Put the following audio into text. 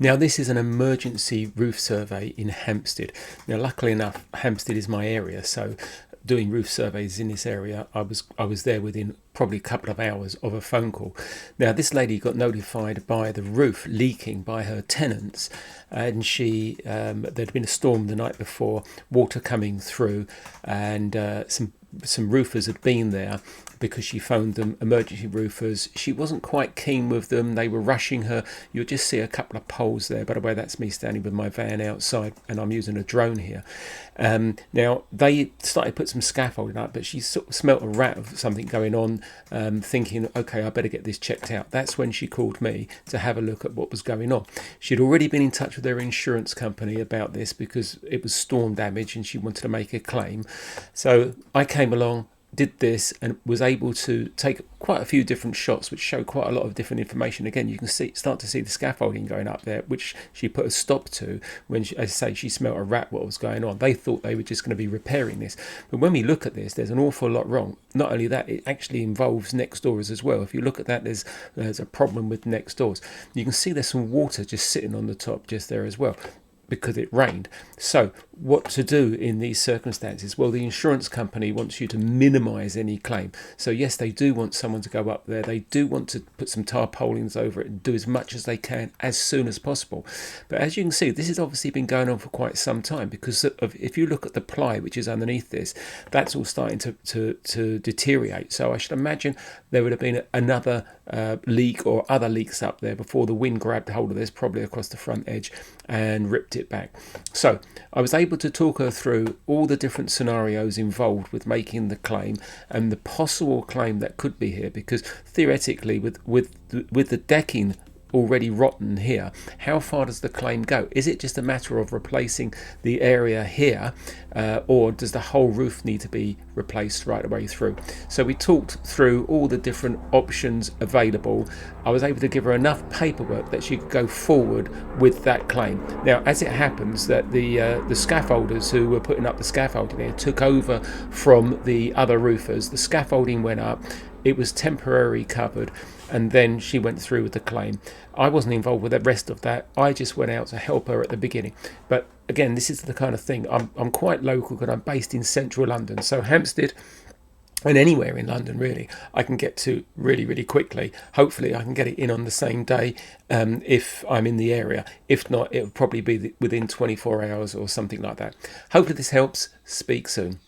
Now, this is an emergency roof survey in Hampstead. Now, luckily enough, Hampstead is my area, so doing roof surveys in this area, I was there within probably a couple of hours of a phone call. Now, this lady got notified by the roof leaking by her tenants, and there'd been a storm the night before, water coming through, and some roofers had been there because she phoned them, emergency roofers. She wasn't quite keen with them. They were rushing her. You'll just see a couple of poles there. By the way, that's me standing with my van outside, and I'm using a drone here. Now, they started to put some scaffolding up, but she sort of smelt a rat of something going on, thinking, okay, I better get this checked out. That's when she called me to have a look at what was going on. She'd already been in touch with their insurance company about this because it was storm damage and she wanted to make a claim. So I came along, did this, and was able to take quite a few different shots which show quite a lot of different information. Again, you can start to see the scaffolding going up there, which she put a stop to when she, as I say, she smelt a rat what was going on. They thought they were just going to be repairing this, but when we look at this, there's an awful lot wrong. Not only that, it actually involves next doors as well. If you look at that, there's a problem with next doors. You can see there's some water just sitting on the top just there as well, because it rained. So what to do in these circumstances? Well, the insurance company wants you to minimize any claim. So yes, they do want someone to go up there. They do want to put some tarpaulins over it and do as much as they can as soon as possible. But as you can see, this has obviously been going on for quite some time, because if you look at the ply which is underneath this, that's all starting to deteriorate. So I should imagine there would have been another leak or other leaks up there before the wind grabbed hold of this, probably across the front edge, and ripped it back. So I was able to talk her through all the different scenarios involved with making the claim and the possible claim that could be here, because theoretically with the decking already rotten here, how far does the claim go? Is it just a matter of replacing the area here, or does the whole roof need to be replaced right the way through? So we talked through all the different options available. I was able to give her enough paperwork that she could go forward with that claim. Now, as it happens, that the scaffolders who were putting up the scaffolding there took over from the other roofers. The scaffolding went up, it was temporarily covered, and then she went through with the claim. I wasn't involved with the rest of that. I just went out to help her at the beginning. But again, this is the kind of thing. I'm quite local because I'm based in central London. So Hampstead and anywhere in London, really, I can get to really, really quickly. Hopefully, I can get it in on the same day if I'm in the area. If not, it'll probably be within 24 hours or something like that. Hopefully this helps. Speak soon.